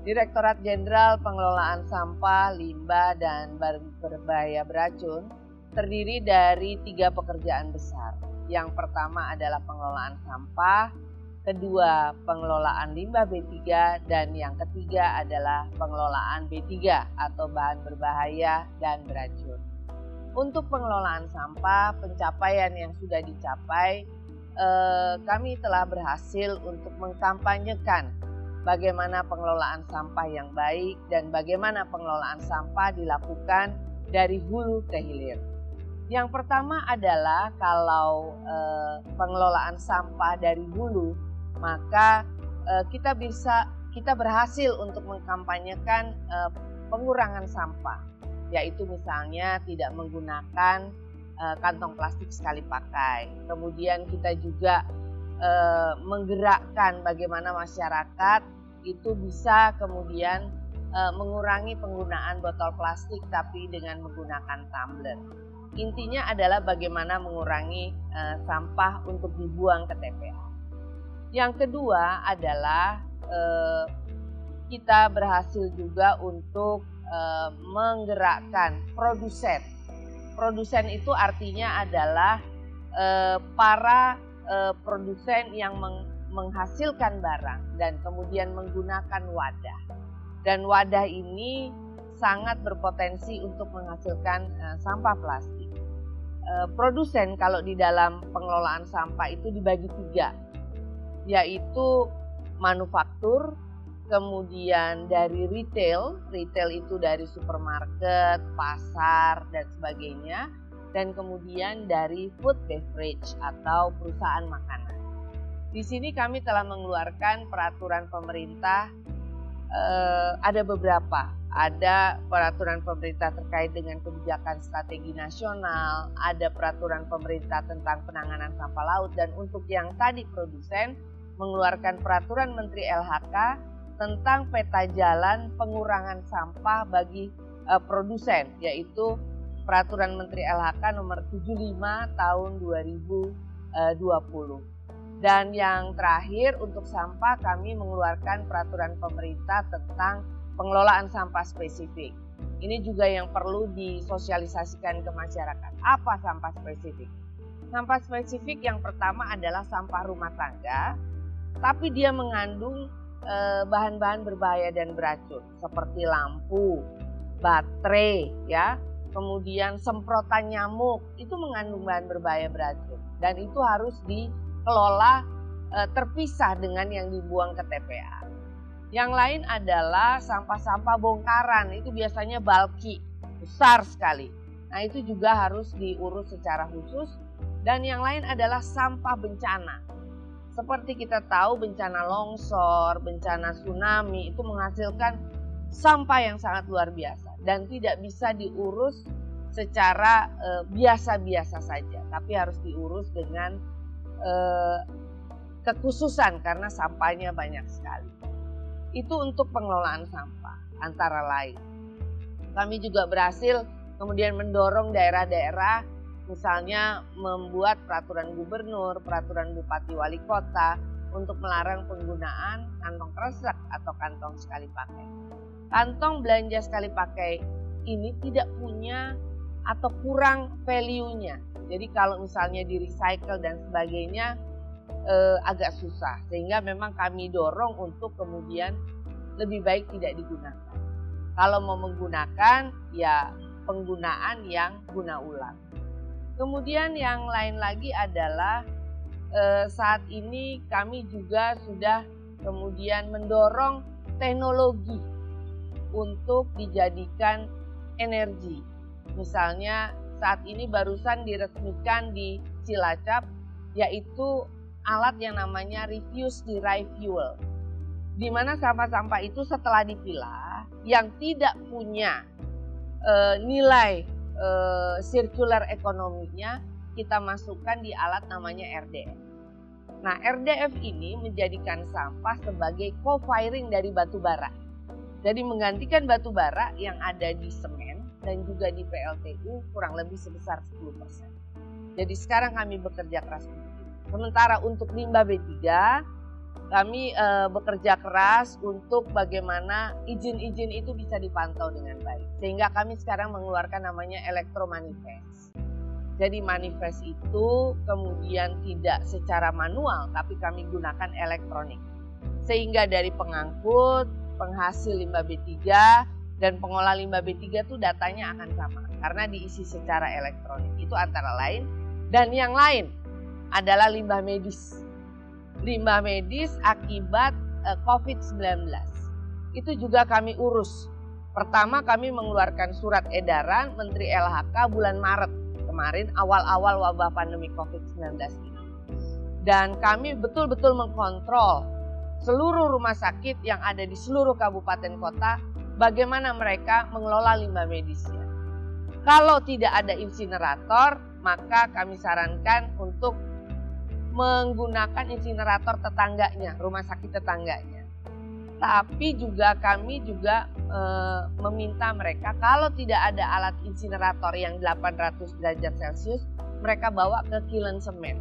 Direktorat Jenderal Pengelolaan Sampah, Limbah, dan Berbahaya Beracun terdiri dari 3 pekerjaan besar. Yang pertama adalah pengelolaan sampah, kedua pengelolaan limbah B3, dan yang ketiga adalah pengelolaan B3 atau bahan berbahaya dan beracun. Untuk pengelolaan sampah, pencapaian yang sudah dicapai, kami telah berhasil untuk mengkampanyekan bagaimana pengelolaan sampah yang baik dan bagaimana pengelolaan sampah dilakukan dari hulu ke hilir. Yang pertama adalah kalau pengelolaan sampah dari hulu, maka kita berhasil untuk mengkampanyekan pengurangan sampah, yaitu misalnya tidak menggunakan kantong plastik sekali pakai. Kemudian kita juga menggerakkan bagaimana masyarakat itu bisa kemudian mengurangi penggunaan botol plastik tapi dengan menggunakan tumbler. Intinya adalah bagaimana mengurangi sampah untuk dibuang ke TPA. Yang kedua adalah kita berhasil juga untuk menggerakkan produsen. Produsen itu artinya adalah para produsen yang menghasilkan barang dan kemudian menggunakan wadah. Dan wadah ini sangat berpotensi untuk menghasilkan sampah plastik. Produsen kalau di dalam pengelolaan sampah itu dibagi 3, yaitu manufaktur, kemudian dari retail itu dari supermarket, pasar, dan sebagainya, dan kemudian dari food beverage atau perusahaan makanan. Di sini kami telah mengeluarkan peraturan pemerintah, ada beberapa. Ada peraturan pemerintah terkait dengan kebijakan strategi nasional, ada peraturan pemerintah tentang penanganan sampah laut, dan untuk yang tadi produsen mengeluarkan peraturan Menteri LHK tentang peta jalan pengurangan sampah bagi produsen, yaitu peraturan Menteri LHK nomor 75 tahun 2020. Dan yang terakhir untuk sampah kami mengeluarkan peraturan pemerintah tentang pengelolaan sampah spesifik. Ini juga yang perlu disosialisasikan ke masyarakat. Apa sampah spesifik? Sampah spesifik yang pertama adalah sampah rumah tangga, tapi dia mengandung bahan-bahan berbahaya dan beracun seperti lampu, baterai, ya, kemudian semprotan nyamuk, itu mengandung bahan berbahaya beracun dan itu harus dikelola terpisah dengan yang dibuang ke TPA. Yang lain adalah sampah-sampah bongkaran, itu biasanya bulky, besar sekali. Nah itu juga harus diurus secara khusus. Dan yang lain adalah sampah bencana. Seperti kita tahu bencana longsor, bencana tsunami itu menghasilkan sampah yang sangat luar biasa. Dan tidak bisa diurus secara biasa-biasa saja. Tapi harus diurus dengan kekhususan karena sampahnya banyak sekali. Itu untuk pengelolaan sampah antara lain. Kami juga berhasil kemudian mendorong daerah-daerah misalnya membuat peraturan gubernur, peraturan bupati wali kota untuk melarang penggunaan kantong kresek atau kantong sekali pakai. Kantong belanja sekali pakai ini tidak punya atau kurang value-nya. Jadi kalau misalnya di recycle dan sebagainya agak susah, sehingga memang kami dorong untuk kemudian lebih baik tidak digunakan. Kalau mau menggunakan ya penggunaan yang guna ulang. Kemudian yang lain lagi adalah saat ini kami juga sudah kemudian mendorong teknologi untuk dijadikan energi. Misalnya saat ini barusan diresmikan di Cilacap yaitu alat yang namanya refuse derived fuel, di mana sampah-sampah itu setelah dipilah yang tidak punya nilai circular ekonominya kita masukkan di alat namanya RDF. Nah, RDF ini menjadikan sampah sebagai co-firing dari batu bara. Jadi menggantikan batu bara yang ada di semen dan juga di PLTU kurang lebih sebesar 10%. Jadi sekarang kami bekerja keras untuk itu. Sementara untuk limbah B3, kami bekerja keras untuk bagaimana izin-izin itu bisa dipantau dengan baik. Sehingga kami sekarang mengeluarkan namanya elektromanifest. Jadi manifest itu kemudian tidak secara manual, tapi kami gunakan elektronik. Sehingga dari pengangkut, penghasil limbah B3, dan pengolah limbah B3 itu datanya akan sama. Karena diisi secara elektronik. Itu antara lain. Dan yang lain adalah limbah medis. Limbah medis akibat COVID-19. Itu juga kami urus. Pertama kami mengeluarkan surat edaran Menteri LHK bulan Maret kemarin, awal-awal wabah pandemi COVID-19 ini. Dan kami betul-betul mengkontrol seluruh rumah sakit yang ada di seluruh kabupaten kota, bagaimana mereka mengelola limbah medisnya. Kalau tidak ada insinerator, maka kami sarankan untuk menggunakan insinerator tetangganya, rumah sakit tetangganya. Tapi juga kami juga meminta mereka kalau tidak ada alat insinerator yang 800 derajat Celcius, mereka bawa ke kilen semen.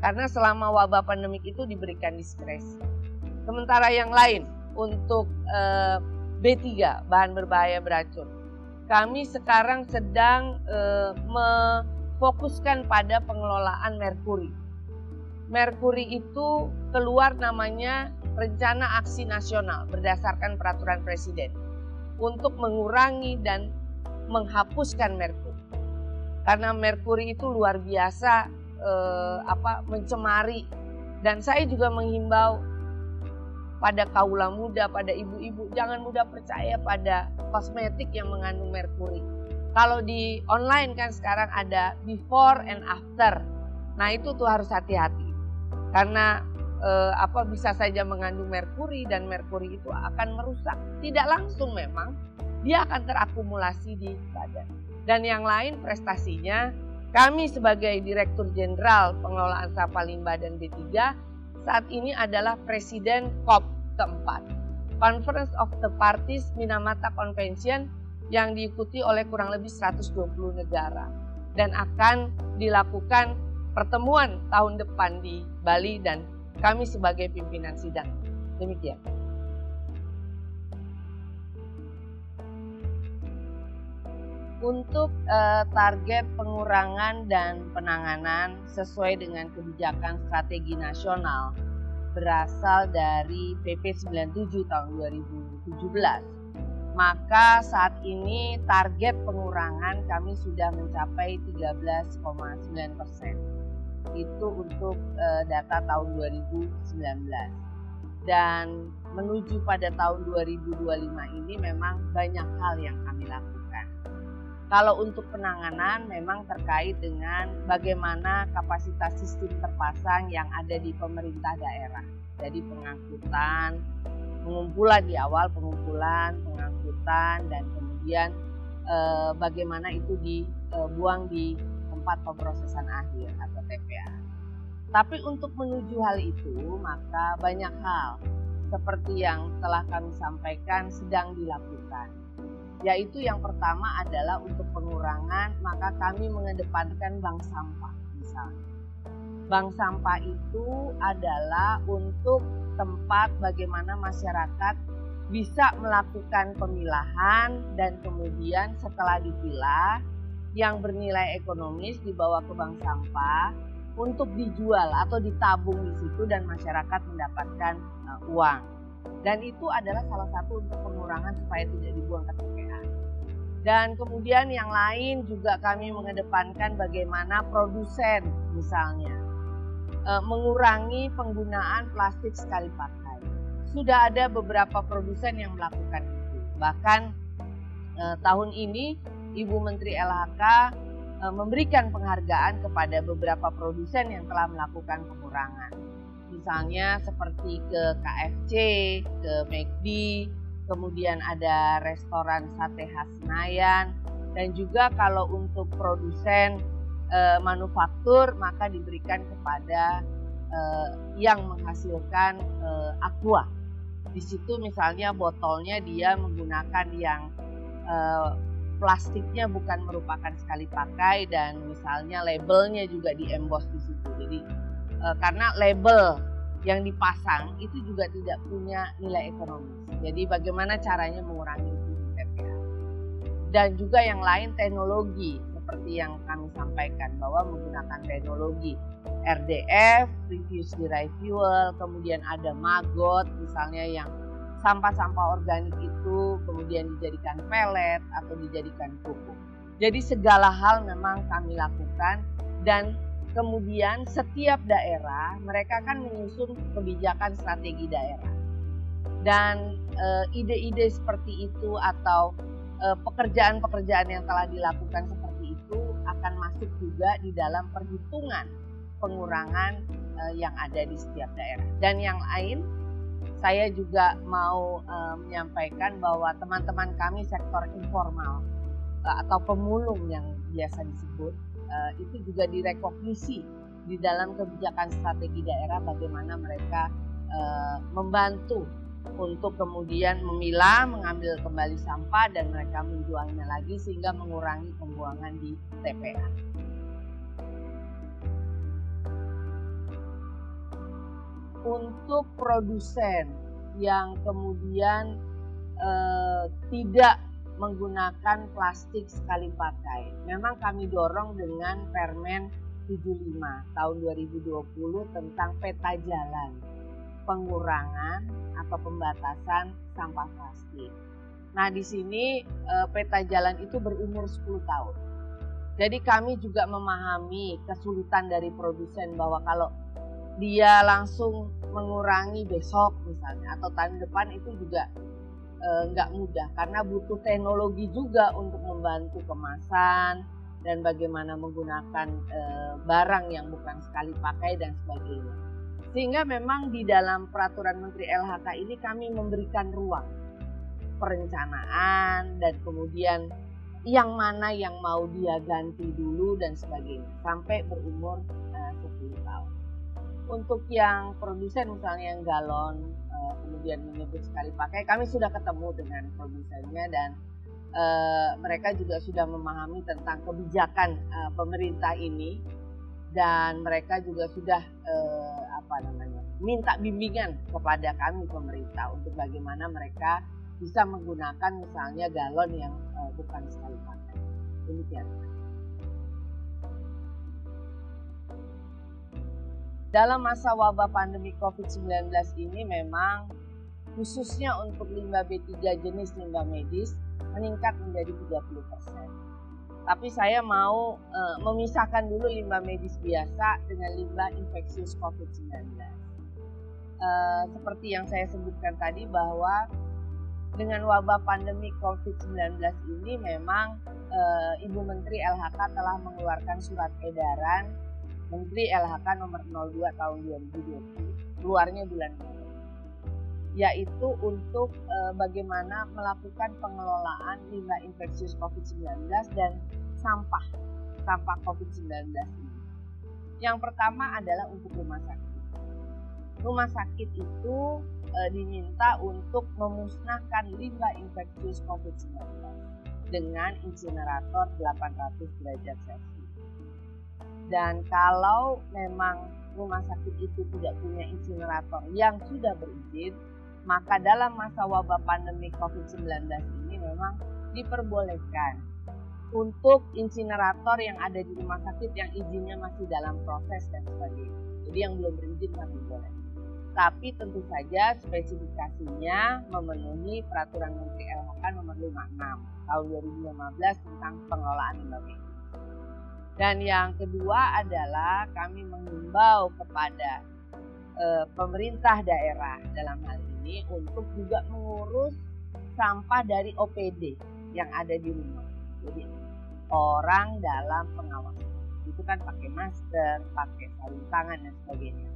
Karena selama wabah pandemik itu diberikan diskresi. Sementara yang lain untuk B3, bahan berbahaya beracun. Kami sekarang sedang memfokuskan pada pengelolaan merkuri. Merkuri itu keluar namanya Rencana Aksi Nasional berdasarkan peraturan Presiden untuk mengurangi dan menghapuskan merkuri. Karena merkuri itu luar biasa mencemari, dan saya juga menghimbau pada kaula muda, pada ibu-ibu, jangan mudah percaya pada kosmetik yang mengandung merkuri. Kalau di online kan sekarang ada before and after. Nah itu tuh harus hati-hati. Karena bisa saja mengandung merkuri, dan merkuri itu akan merusak. Tidak langsung memang, dia akan terakumulasi di badan. Dan yang lain prestasinya, kami sebagai Direktur Jenderal Pengelolaan Sampah Limbah dan B3 saat ini adalah Presiden COP keempat, Conference of the Parties Minamata Convention, yang diikuti oleh kurang lebih 120 negara. Dan akan dilakukan pertemuan tahun depan di Bali, dan kami sebagai pimpinan sidang. Demikian. Untuk target pengurangan dan penanganan sesuai dengan kebijakan strategi nasional berasal dari PP 97 tahun 2017. Maka saat ini target pengurangan kami sudah mencapai 13,9%. Itu untuk data tahun 2019. Dan menuju pada tahun 2025 ini memang banyak hal yang kami lakukan. Kalau untuk penanganan memang terkait dengan bagaimana kapasitas sistem terpasang yang ada di pemerintah daerah. Jadi pengangkutan, pengumpulan di awal, pengangkutan, dan kemudian bagaimana itu dibuang di tempat pemrosesan akhir atau TPA. Tapi untuk menuju hal itu maka banyak hal seperti yang telah kami sampaikan sedang dilakukan. Yaitu yang pertama adalah untuk pengurangan, maka kami mengedepankan bank sampah misalnya. Bank sampah itu adalah untuk tempat bagaimana masyarakat bisa melakukan pemilahan, dan kemudian setelah dipilah yang bernilai ekonomis dibawa ke bank sampah untuk dijual atau ditabung di situ dan masyarakat mendapatkan uang. Dan itu adalah salah satu untuk pengurangan supaya tidak dibuang ke TPA. Dan kemudian yang lain juga kami mengedepankan bagaimana produsen misalnya mengurangi penggunaan plastik sekali pakai. Sudah ada beberapa produsen yang melakukan itu. Bahkan tahun ini Ibu Menteri LHK memberikan penghargaan kepada beberapa produsen yang telah melakukan pengurangan. Misalnya seperti ke KFC, ke McD, kemudian ada restoran sate khas Senayan, dan juga kalau untuk produsen manufaktur maka diberikan kepada yang menghasilkan aqua. Di situ misalnya botolnya dia menggunakan yang plastiknya bukan merupakan sekali pakai, dan misalnya labelnya juga di emboss di situ. Jadi karena label yang dipasang itu juga tidak punya nilai ekonomis. Jadi bagaimana caranya mengurangi itu di TPA. Dan juga yang lain teknologi, seperti yang kami sampaikan bahwa menggunakan teknologi RDF, refuse derived fuel, kemudian ada maggot misalnya yang sampah-sampah organik itu kemudian dijadikan pelet atau dijadikan pupuk. Jadi segala hal memang kami lakukan, dan kemudian setiap daerah mereka kan menyusun kebijakan strategi daerah. Dan ide-ide seperti itu atau pekerjaan-pekerjaan yang telah dilakukan seperti itu akan masuk juga di dalam perhitungan pengurangan yang ada di setiap daerah. Dan yang lain, saya juga mau menyampaikan bahwa teman-teman kami sektor informal atau pemulung yang biasa disebut, itu juga direkognisi di dalam kebijakan strategi daerah bagaimana mereka membantu untuk kemudian memilah, mengambil kembali sampah dan mereka menjualnya lagi sehingga mengurangi pembuangan di TPA. Untuk produsen yang kemudian tidak menggunakan plastik sekali pakai, memang kami dorong dengan Permen 75 tahun 2020 tentang peta jalan pengurangan atau pembatasan sampah plastik. Nah, di sini peta jalan itu berumur 10 tahun. Jadi kami juga memahami kesulitan dari produsen bahwa kalau dia langsung mengurangi besok misalnya atau tahun depan itu juga nggak mudah, karena butuh teknologi juga untuk membantu kemasan dan bagaimana menggunakan barang yang bukan sekali pakai dan sebagainya. Sehingga memang di dalam peraturan Menteri LHK ini kami memberikan ruang perencanaan dan kemudian yang mana yang mau dia ganti dulu dan sebagainya sampai berumur 10 tahun. Untuk yang produsen misalnya yang galon kemudian menyebut sekali pakai, kami sudah ketemu dengan produsennya dan mereka juga sudah memahami tentang kebijakan pemerintah ini, dan mereka juga sudah minta bimbingan kepada kami pemerintah untuk bagaimana mereka bisa menggunakan misalnya galon yang bukan sekali pakai. Demikian. Dalam masa wabah pandemi COVID-19 ini memang khususnya untuk limbah B3 jenis limbah medis meningkat menjadi 30%. Tapi saya mau memisahkan dulu limbah medis biasa dengan limbah infeksius COVID-19. Seperti yang saya sebutkan tadi bahwa dengan wabah pandemi COVID-19 ini memang Ibu Menteri LHK telah mengeluarkan surat edaran Menteri LHK nomor 02 tahun 2020, keluarnya bulan Maret, yaitu untuk bagaimana melakukan pengelolaan limbah infeksius COVID-19 dan sampah COVID-19 ini. Yang pertama adalah untuk rumah sakit. Rumah sakit itu diminta untuk memusnahkan limbah infeksius COVID-19 dengan insinerator 800 derajat Celcius. Dan kalau memang rumah sakit itu tidak punya insinerator yang sudah berizin, maka dalam masa wabah pandemi COVID-19 ini memang diperbolehkan untuk insinerator yang ada di rumah sakit yang izinnya masih dalam proses dan sebagainya. Jadi yang belum berizin masih boleh. Tapi tentu saja spesifikasinya memenuhi peraturan Menteri LHK nomor 56 tahun 2015 tentang pengelolaan limbah medis. Dan yang kedua adalah kami mengimbau kepada pemerintah daerah dalam hal ini untuk juga mengurus sampah dari OPD yang ada di rumah. Jadi orang dalam pengawasan itu kan pakai masker, pakai sarung tangan dan sebagainya.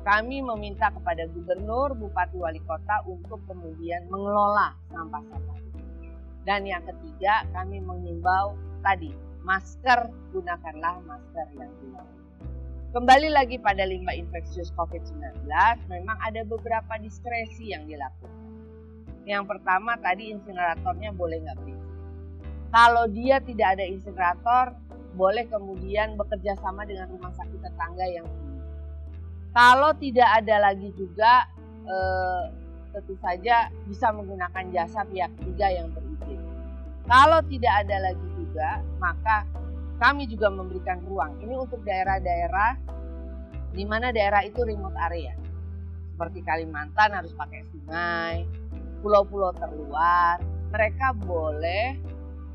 Kami meminta kepada gubernur, bupati, wali kota untuk kemudian mengelola sampah-sampah itu. Dan yang ketiga kami mengimbau tadi, masker, gunakanlah masker yang benar. Kembali lagi pada limbah infeksius COVID-19, memang ada beberapa diskresi yang dilakukan. Yang pertama tadi insineratornya boleh nggak berizin. Kalau dia tidak ada insinerator, boleh kemudian bekerja sama dengan rumah sakit tetangga yang punya. Kalau tidak ada lagi juga tentu saja bisa menggunakan jasa pihak ketiga yang berizin. Kalau tidak ada lagi juga, maka kami juga memberikan ruang. Ini untuk daerah-daerah di mana daerah itu remote area. Seperti Kalimantan harus pakai sungai, pulau-pulau terluar. Mereka boleh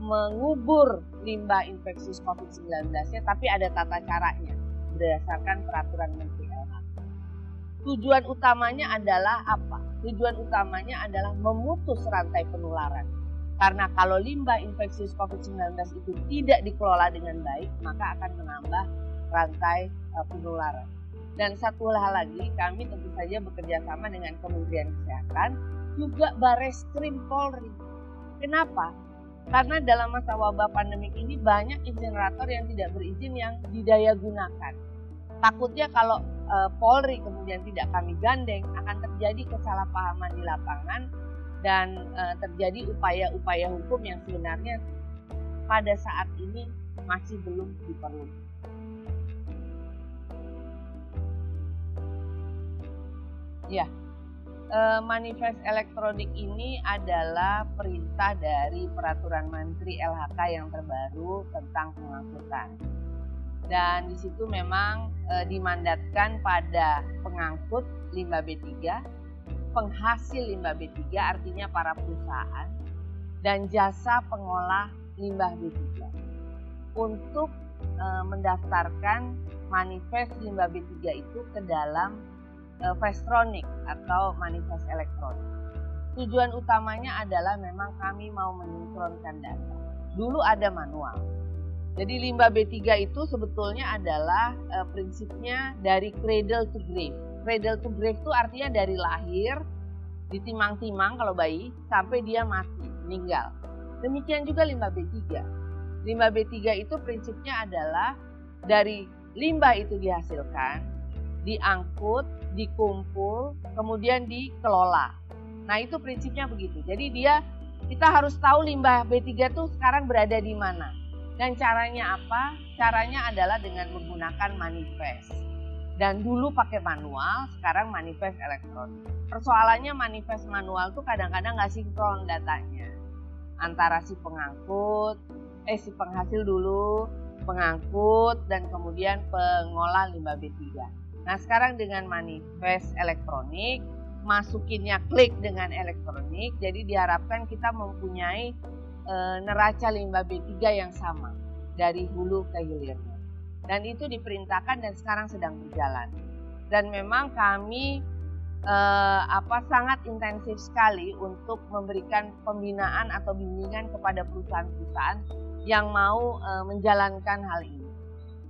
mengubur limbah infeksius COVID-19-nya, tapi ada tata caranya berdasarkan peraturan Menteri LHK. Tujuan utamanya adalah apa? Tujuan utamanya adalah memutus rantai penularan. Karena kalau limbah infeksius COVID-19 itu tidak dikelola dengan baik, maka akan menambah rantai penularan. Dan satu hal lagi, kami tentu saja bekerja sama dengan Kementerian Kesehatan, juga Bareskrim Polri. Kenapa? Karena dalam masa wabah pandemik ini banyak insinerator yang tidak berizin yang didaya gunakan. Takutnya kalau Polri kemudian tidak kami gandeng, akan terjadi kesalahpahaman di lapangan dan terjadi upaya-upaya hukum yang sebenarnya pada saat ini masih belum diperlukan. Ya, manifest elektronik ini adalah perintah dari peraturan Menteri LHK yang terbaru tentang pengangkutan. Dan di situ memang dimandatkan pada pengangkut limbah B3, penghasil limbah B3 artinya para perusahaan, dan jasa pengolah limbah B3 untuk mendaftarkan manifest limbah B3 itu ke dalam Vestronik atau manifest elektronik. Tujuan utamanya adalah memang kami mau mensinkronkan data. Dulu ada manual. Jadi limbah B3 itu sebetulnya adalah prinsipnya dari cradle to grave. Cradle to grave itu artinya dari lahir, ditimang-timang kalau bayi, sampai dia mati, meninggal. Demikian juga limbah B3. Limbah B3 itu prinsipnya adalah dari limbah itu dihasilkan, diangkut, dikumpul, kemudian dikelola. Nah itu prinsipnya begitu. Jadi kita harus tahu limbah B3 itu sekarang berada di mana. Dan caranya apa? Caranya adalah dengan menggunakan manifest. Dan dulu pakai manual, sekarang manifest elektronik. Persoalannya manifest manual tuh kadang-kadang nggak sinkron datanya. Antara si penghasil dulu, pengangkut, dan kemudian pengolah limbah B3. Nah sekarang dengan manifest elektronik, masukinnya klik dengan elektronik, jadi diharapkan kita mempunyai neraca limbah B3 yang sama dari hulu ke hilirnya. Dan itu diperintahkan dan sekarang sedang berjalan. Dan memang kami sangat intensif sekali untuk memberikan pembinaan atau bimbingan kepada perusahaan-perusahaan yang mau menjalankan hal ini.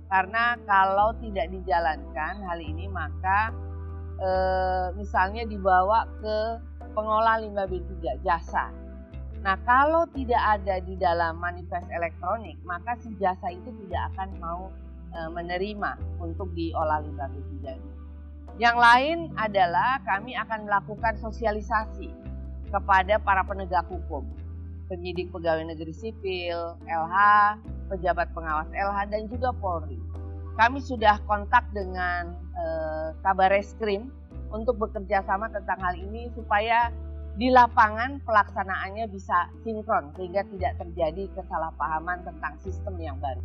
Karena kalau tidak dijalankan hal ini maka misalnya dibawa ke pengolah limbah B3 jasa. Nah kalau tidak ada di dalam manifest elektronik maka si jasa itu tidak akan mau menerima untuk diolah limbah B3 ini. Yang lain adalah kami akan melakukan sosialisasi kepada para penegak hukum, penyidik pegawai negeri sipil, LH, pejabat pengawas LH, dan juga Polri. Kami sudah kontak dengan Kabareskrim untuk bekerja sama tentang hal ini supaya di lapangan pelaksanaannya bisa sinkron sehingga tidak terjadi kesalahpahaman tentang sistem yang baru.